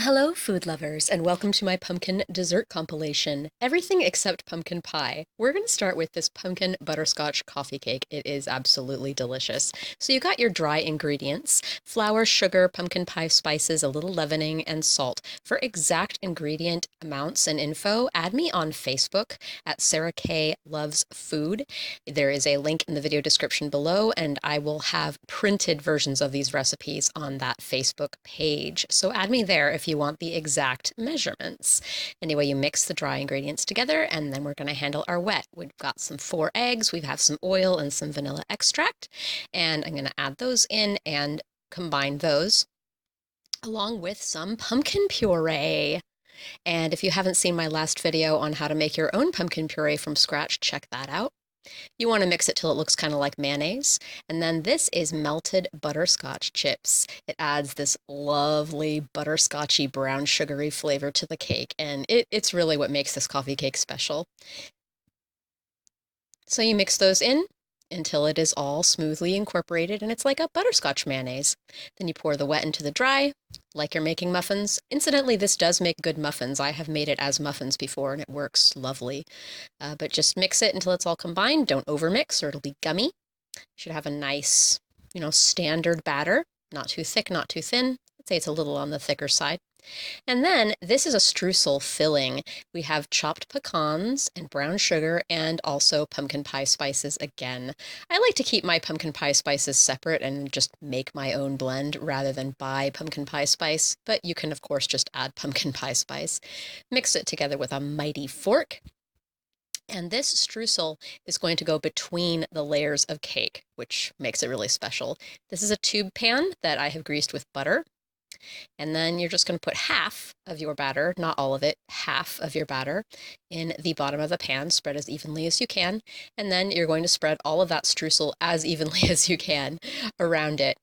Hello, food lovers, and welcome to my pumpkin dessert compilation. Everything except pumpkin pie. We're going to start with this pumpkin butterscotch coffee cake. It is absolutely delicious. So you got your dry ingredients: flour, sugar, pumpkin pie spices, a little leavening, and salt. For exact ingredient amounts and info, add me on Facebook at Sarah K Loves Food. There is a link in the video description below, and I will have printed versions of these recipes on that Facebook page. So add me there if you want the exact measurements. Anyway, you mix the dry ingredients together, and then we're going to handle our wet. We've got some 4 eggs, we have some oil and some vanilla extract, and I'm going to add those in and combine those along with some pumpkin puree. And if you haven't seen my last video on how to make your own pumpkin puree from scratch, check that out. You want to mix it till it looks kind of like mayonnaise. And then this is melted butterscotch chips. It adds this lovely butterscotchy brown sugary flavor to the cake, and it's really what makes this coffee cake special. So you mix those in until it is all smoothly incorporated and it's like a butterscotch mayonnaise. Then you pour the wet into the dry, like you're making muffins. Incidentally, this does make good muffins. I have made it as muffins before and it works lovely. But just mix it until it's all combined. Don't overmix or it'll be gummy. You should have a nice, standard batter. Not too thick, not too thin. I'd say it's a little on the thicker side. And then this is a streusel filling. We have chopped pecans and brown sugar and also pumpkin pie spices again. I like to keep my pumpkin pie spices separate and just make my own blend rather than buy pumpkin pie spice, but you can of course just add pumpkin pie spice. Mix it together with a mighty fork. And this streusel is going to go between the layers of cake, which makes it really special. This is a tube pan that I have greased with butter. And then you're just going to put half of your batter, not all of it, half of your batter in the bottom of the pan, spread as evenly as you can. And then you're going to spread all of that streusel as evenly as you can around it.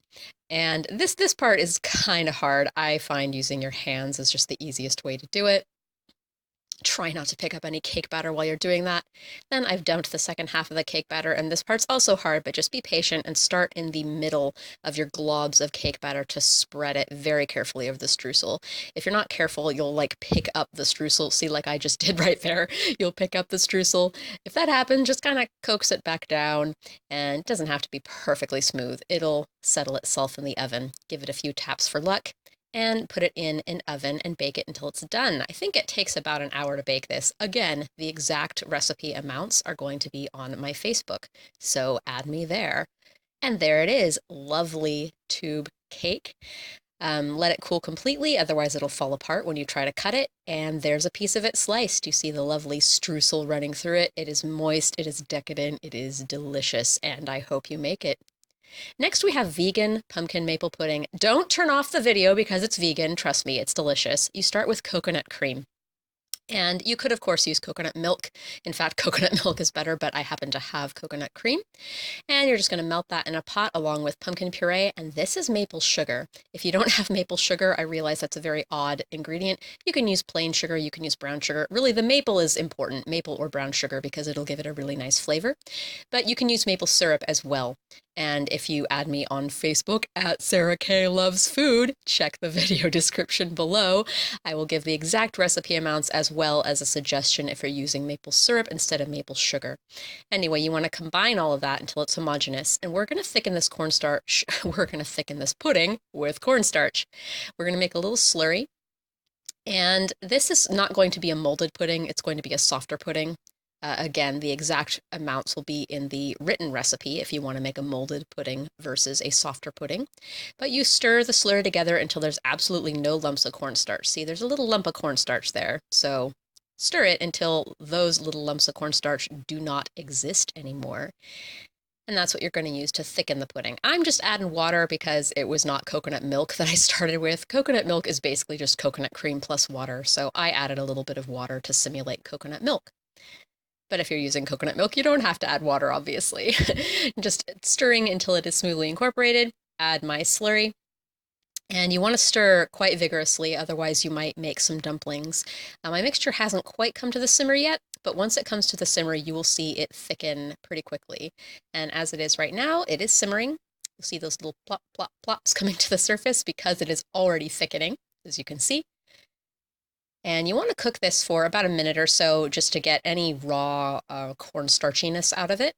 And this part is kind of hard. I find using your hands is just the easiest way to do it. Try not to pick up any cake batter while you're doing that. Then I've dumped the second half of the cake batter, and this part's also hard, but just be patient and start in the middle of your globs of cake batter to spread it very carefully over the streusel. If you're not careful, you'll pick up the streusel. See, like I just did right there. You'll pick up the streusel. If that happens, just kind of coax it back down, and it doesn't have to be perfectly smooth. It'll settle itself in the oven. Give it a few taps for luck, and put it in an oven and bake it until it's done. I think it takes about an hour to bake this. Again, the exact recipe amounts are going to be on my Facebook, so add me there. And there it is, lovely tube cake. Let it cool completely, otherwise it'll fall apart when you try to cut it. And there's a piece of it sliced. You see the lovely streusel running through it. It is moist, it is decadent, it is delicious, and I hope you make it. Next, we have vegan pumpkin maple pudding. Don't turn off the video because it's vegan. Trust me, it's delicious. You start with coconut cream. And you could, of course, use coconut milk. In fact, coconut milk is better, but I happen to have coconut cream. And you're just going to melt that in a pot along with pumpkin puree. And this is maple sugar. If you don't have maple sugar, I realize that's a very odd ingredient. You can use plain sugar, you can use brown sugar. Really, the maple is important, maple or brown sugar, because it'll give it a really nice flavor. But you can use maple syrup as well. And if you add me on Facebook at Sarah K Loves Food, check the video description below. I will give the exact recipe amounts as well as a suggestion if you're using maple syrup instead of maple sugar. Anyway, you want to combine all of that until it's homogeneous. And we're going to thicken this cornstarch. We're going to thicken this pudding with cornstarch. We're going to make a little slurry. And this is not going to be a molded pudding. It's going to be a softer pudding. Again, the exact amounts will be in the written recipe if you want to make a molded pudding versus a softer pudding. But you stir the slurry together until there's absolutely no lumps of cornstarch. See, there's a little lump of cornstarch there. So stir it until those little lumps of cornstarch do not exist anymore. And that's what you're going to use to thicken the pudding. I'm just adding water because it was not coconut milk that I started with. Coconut milk is basically just coconut cream plus water. So I added a little bit of water to simulate coconut milk. But if you're using coconut milk, you don't have to add water, obviously. Just stirring until it is smoothly incorporated. Add my slurry. And you want to stir quite vigorously, otherwise you might make some dumplings. My mixture hasn't quite come to the simmer yet, but once it comes to the simmer, you will see it thicken pretty quickly. And as it is right now, it is simmering. You'll see those little plop, plop, plops coming to the surface because it is already thickening, as you can see. And you want to cook this for about a minute or so just to get any raw corn starchiness out of it.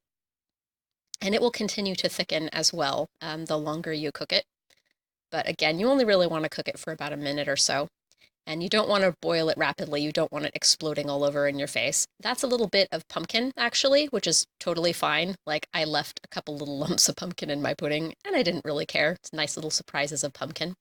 And it will continue to thicken as well the longer you cook it. But again, you only really want to cook it for about a minute or so. And you don't want to boil it rapidly. You don't want it exploding all over in your face. That's a little bit of pumpkin, actually, which is totally fine. Like, I left a couple little lumps of pumpkin in my pudding, and I didn't really care. It's nice little surprises of pumpkin.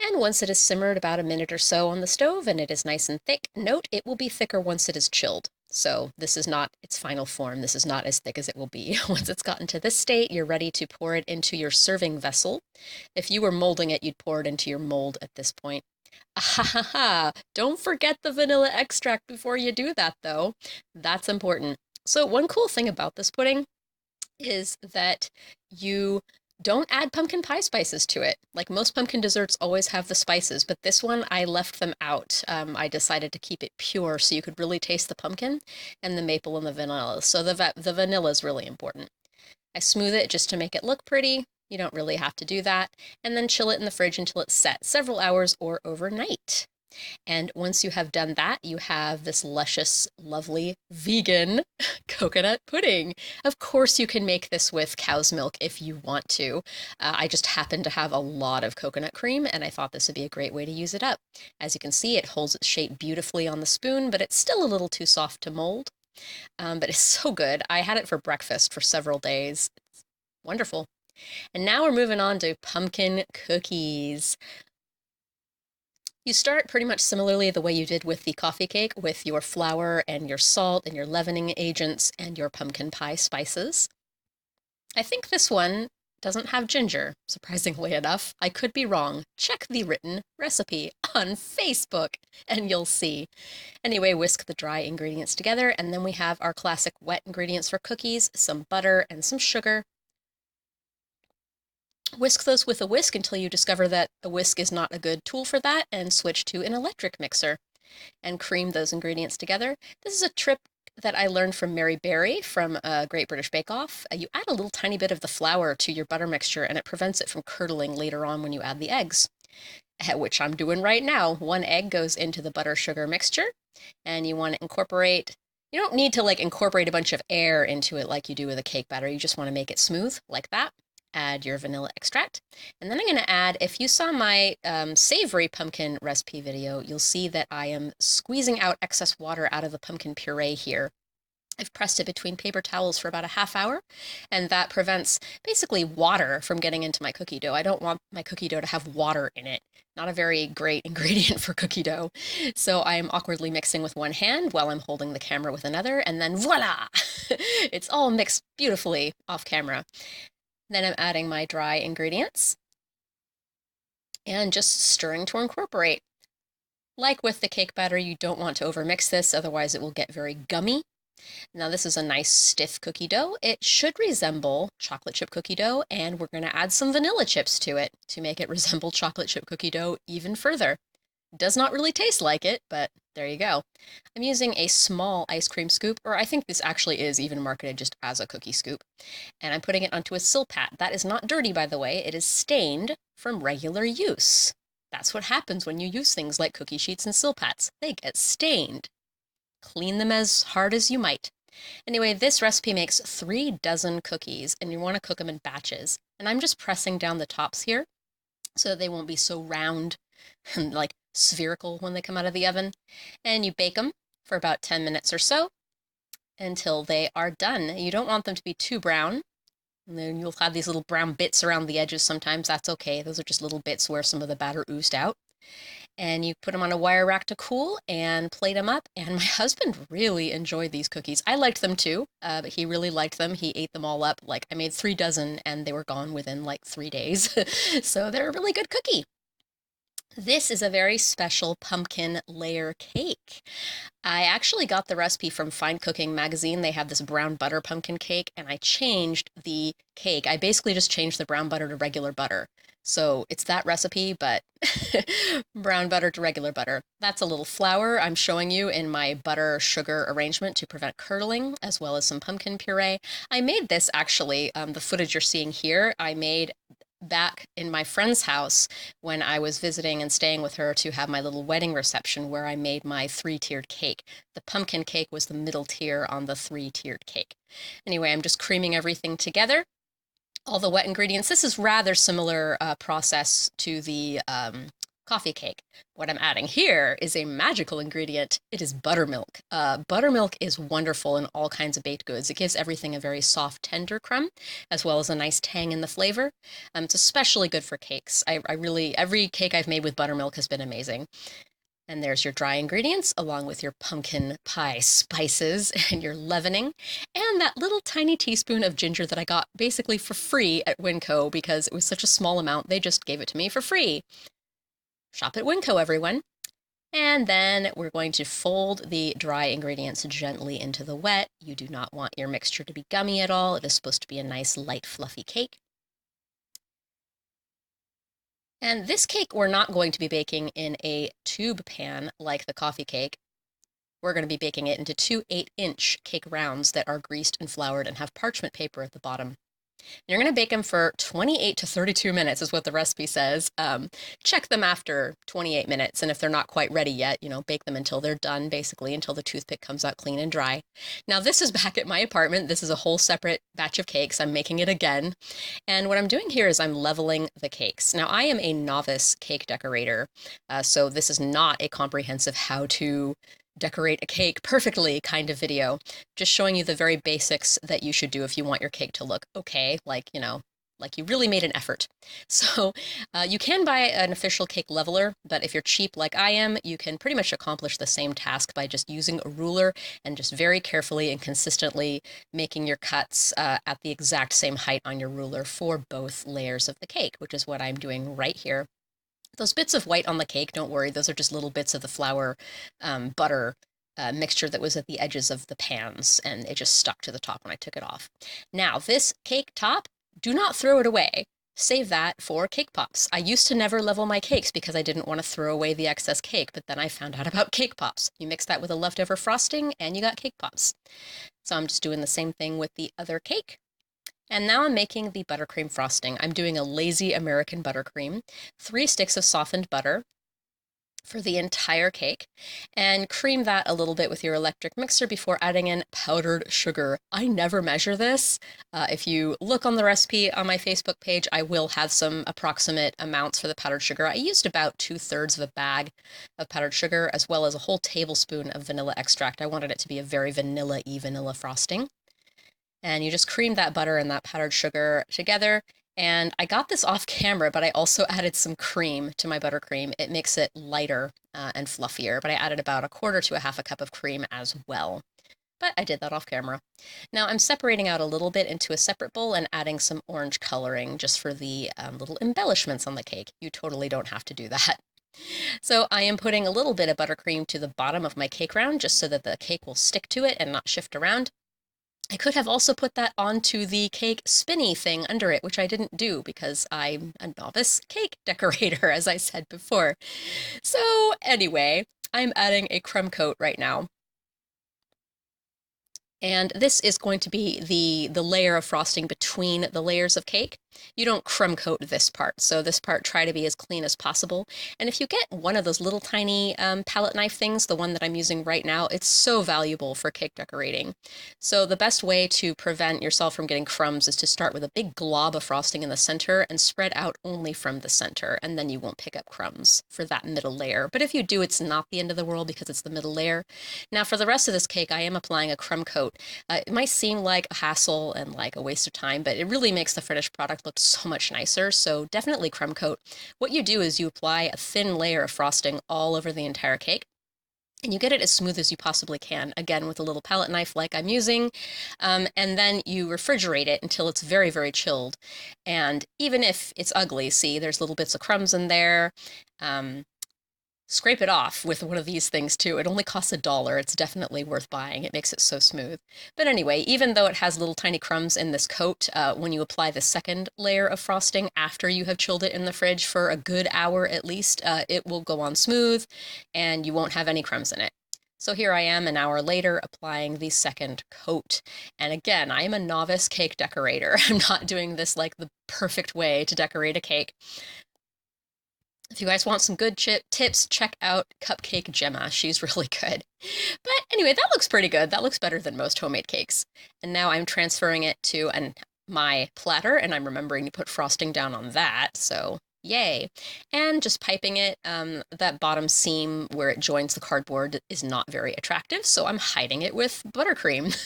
And once it is simmered about a minute or so on the stove and it is nice and thick, note it will be thicker once it is chilled. So this is not its final form. This is not as thick as it will be. Once it's gotten to this state, you're ready to pour it into your serving vessel. If you were molding it, you'd pour it into your mold at this point. Ah, ha, ha. Don't forget the vanilla extract before you do that, though. That's important. So one cool thing about this pudding is that you don't add pumpkin pie spices to it. Like most pumpkin desserts always have the spices, but this one I left them out. I decided to keep it pure so you could really taste the pumpkin and the maple and the vanilla. So the vanilla is really important. I smooth it just to make it look pretty. You don't really have to do that. And then chill it in the fridge until it's set, several hours or overnight. And once you have done that, you have this luscious, lovely vegan coconut pudding. Of course, you can make this with cow's milk if you want to. I just happen to have a lot of coconut cream, and I thought this would be a great way to use it up. As you can see, it holds its shape beautifully on the spoon, but it's still a little too soft to mold. But it's so good. I had it for breakfast for several days. It's wonderful. And now we're moving on to pumpkin cookies. You start pretty much similarly the way you did with the coffee cake, with your flour and your salt and your leavening agents and your pumpkin pie spices. I think this one doesn't have ginger, surprisingly enough. I could be wrong. Check the written recipe on Facebook and you'll see. Anyway, whisk the dry ingredients together, and then we have our classic wet ingredients for cookies, some butter and some sugar. Whisk those with a whisk until you discover that a whisk is not a good tool for that, and switch to an electric mixer and cream those ingredients together. This is a trick that I learned from Mary Berry from Great British Bake Off. You add a little tiny bit of the flour to your butter mixture and it prevents it from curdling later on when you add the eggs, which I'm doing right now. One egg goes into the butter sugar mixture, and you want to incorporate. You don't need to like incorporate a bunch of air into it like you do with a cake batter. You just want to make it smooth like that. Add your vanilla extract. And then I'm going to add, if you saw my savory pumpkin recipe video, you'll see that I am squeezing out excess water out of the pumpkin puree here. I've pressed it between paper towels for about a half hour, and that prevents basically water from getting into my cookie dough. I don't want my cookie dough to have water in it. Not a very great ingredient for cookie dough. So I am awkwardly mixing with one hand while I'm holding the camera with another, and then voila! It's all mixed beautifully off camera. Then I'm adding my dry ingredients and just stirring to incorporate. Like with the cake batter, you don't want to overmix this, otherwise it will get very gummy. Now this is a nice stiff cookie dough. It should resemble chocolate chip cookie dough, and we're going to add some vanilla chips to it to make it resemble chocolate chip cookie dough even further. Does not really taste like it, but there you go. I'm using a small ice cream scoop, or I think this actually is even marketed just as a cookie scoop, and I'm putting it onto a silpat. That is not dirty, by the way. It is stained from regular use. That's what happens when you use things like cookie sheets and silpats. They get stained. Clean them as hard as you might. Anyway, this recipe makes 3 dozen cookies, and you want to cook them in batches. And I'm just pressing down the tops here so that they won't be so round and like spherical when they come out of the oven. And you bake them for about 10 minutes or so until they are done. You don't want them to be too brown. And then you'll have these little brown bits around the edges sometimes. That's okay. Those are just little bits where some of the batter oozed out. And you put them on a wire rack to cool and plate them up. And my husband really enjoyed these cookies. I liked them too, but he really liked them. He ate them all up. Like, I made 3 dozen and they were gone within like 3 days. So they're a really good cookie. This is a very special pumpkin layer cake. I actually got the recipe from Fine Cooking magazine. They have this brown butter pumpkin cake, and I changed the cake. I basically just changed the brown butter to regular butter. So it's that recipe, but brown butter to regular butter. That's a little flour I'm showing you in my butter sugar arrangement to prevent curdling, as well as some pumpkin puree. I made this actually, the footage you're seeing here, I made back in my friend's house when I was visiting and staying with her to have my little wedding reception where I made my three-tiered cake. The pumpkin cake was the middle tier on the three-tiered cake. Anyway, I'm just creaming everything together. All the wet ingredients. This is rather similar process to the coffee cake. What I'm adding here is a magical ingredient. It is buttermilk. Buttermilk is wonderful in all kinds of baked goods. It gives everything a very soft, tender crumb, as well as a nice tang in the flavor. It's especially good for cakes. I really, every cake I've made with buttermilk has been amazing. And there's your dry ingredients, along with your pumpkin pie spices and your leavening, and that little tiny teaspoon of ginger that I got basically for free at Winco because it was such a small amount, they just gave it to me for free. Shop at Winco, everyone. And then we're going to fold the dry ingredients gently into the wet. You do not want your mixture to be gummy at all. It is supposed to be a nice, light, fluffy cake. And this cake we're not going to be baking in a tube pan like the coffee cake. We're going to be baking it into two 8-inch cake rounds that are greased and floured and have parchment paper at the bottom. You're going to bake them for 28 to 32 minutes is what the recipe says. Check them after 28 minutes, and if they're not quite ready yet, bake them until they're done, basically, until the toothpick comes out clean and dry. Now, this is back at my apartment. This is a whole separate batch of cakes. I'm making it again, and what I'm doing here is I'm leveling the cakes. Now, I am a novice cake decorator, so this is not a comprehensive how to decorate a cake perfectly kind of video, just showing you the very basics that you should do if you want your cake to look okay, like you really made an effort. So you can buy an official cake leveler, but if you're cheap like I am, you can pretty much accomplish the same task by just using a ruler and just very carefully and consistently making your cuts at the exact same height on your ruler for both layers of the cake, which is what I'm doing right here. Those bits of white on the cake, don't worry, those are just little bits of the flour butter mixture that was at the edges of the pans, and it just stuck to the top when I took it off. Now, this cake top, do not throw it away. Save that for cake pops. I used to never level my cakes because I didn't want to throw away the excess cake, but then I found out about cake pops. You mix that with a leftover frosting, and you got cake pops. So I'm just doing the same thing with the other cake. And now I'm making the buttercream frosting. I'm doing a lazy American buttercream, 3 sticks of softened butter for the entire cake, and cream that a little bit with your electric mixer before adding in powdered sugar. I never measure this. If you look on the recipe on my Facebook page, I will have some approximate amounts for the powdered sugar. I used about 2/3 of a bag of powdered sugar, as well as a whole tablespoon of vanilla extract. I wanted it to be a very vanilla-y vanilla frosting. And you just cream that butter and that powdered sugar together. And I got this off camera, but I also added some cream to my buttercream. It makes it lighter and fluffier, but I added about 1/4 to 1/2 cup of cream as well. But I did that off camera. Now I'm separating out a little bit into a separate bowl and adding some orange coloring just for the little embellishments on the cake. You totally don't have to do that. So I am putting a little bit of buttercream to the bottom of my cake round just so that the cake will stick to it and not shift around. I could have also put that onto the cake spinny thing under it, which I didn't do because I'm a novice cake decorator, as I said before. So anyway, I'm adding a crumb coat right now. And this is going to be the layer of frosting between the layers of cake. You don't crumb coat this part, so this part try to be as clean as possible. And if you get one of those little tiny palette knife things, the one that I'm using right now, it's so valuable for cake decorating. So the best way to prevent yourself from getting crumbs is to start with a big glob of frosting in the center and spread out only from the center, and then you won't pick up crumbs for that middle layer. But if you do, it's not the end of the world because it's the middle layer. Now for the rest of this cake, I am applying a crumb coat. It might seem like a hassle and like a waste of time, but it really makes the finished product look so much nicer, so definitely crumb coat. What you do is you apply a thin layer of frosting all over the entire cake, and you get it as smooth as you possibly can, again with a little palette knife like I'm using, and then you refrigerate it until it's very, very chilled. And even if it's ugly, see, there's little bits of crumbs in there, scrape it off with one of these things too. It only costs $1. It's definitely worth buying. It makes it so smooth. But anyway, even though it has little tiny crumbs in this coat, when you apply the second layer of frosting after you have chilled it in the fridge for a good hour at least, it will go on smooth and you won't have any crumbs in it. So here I am an hour later applying the second coat. And again, I am a novice cake decorator. I'm not doing this like the perfect way to decorate a cake. If you guys want some good tips, check out Cupcake Gemma. She's really good. But anyway, that looks pretty good. That looks better than most homemade cakes. And now I'm transferring it to my platter, and I'm remembering to put frosting down on that, so yay. And just piping it, that bottom seam where it joins the cardboard is not very attractive, so I'm hiding it with buttercream.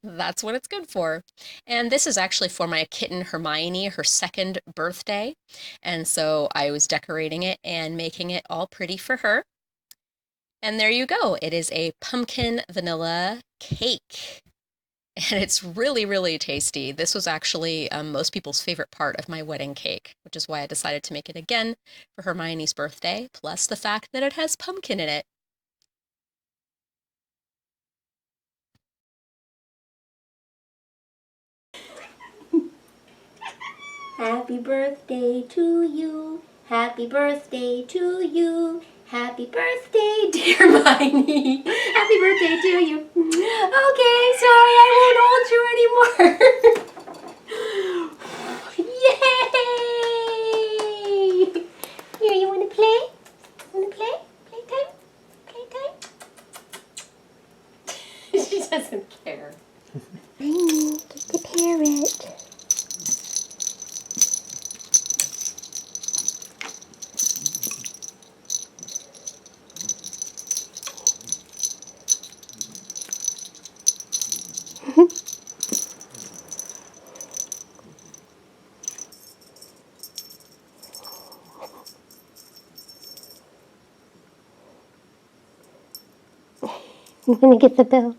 That's what it's good for. And this is actually for my kitten Hermione, her second birthday. And so I was decorating it and making it all pretty for her. And there you go. It is a pumpkin vanilla cake. And it's really, really tasty. This was actually most people's favorite part of my wedding cake, which is why I decided to make it again for Hermione's birthday, plus the fact that it has pumpkin in it. Happy birthday to you. Happy birthday to you. Happy birthday, dear Hermione. Happy birthday to you. Okay, sorry, I won't hold you anymore. Yay! Here, you want to play? Want to play? Playtime? Playtime? She doesn't care. Hermione, get the parrot. I'm gonna get the bell.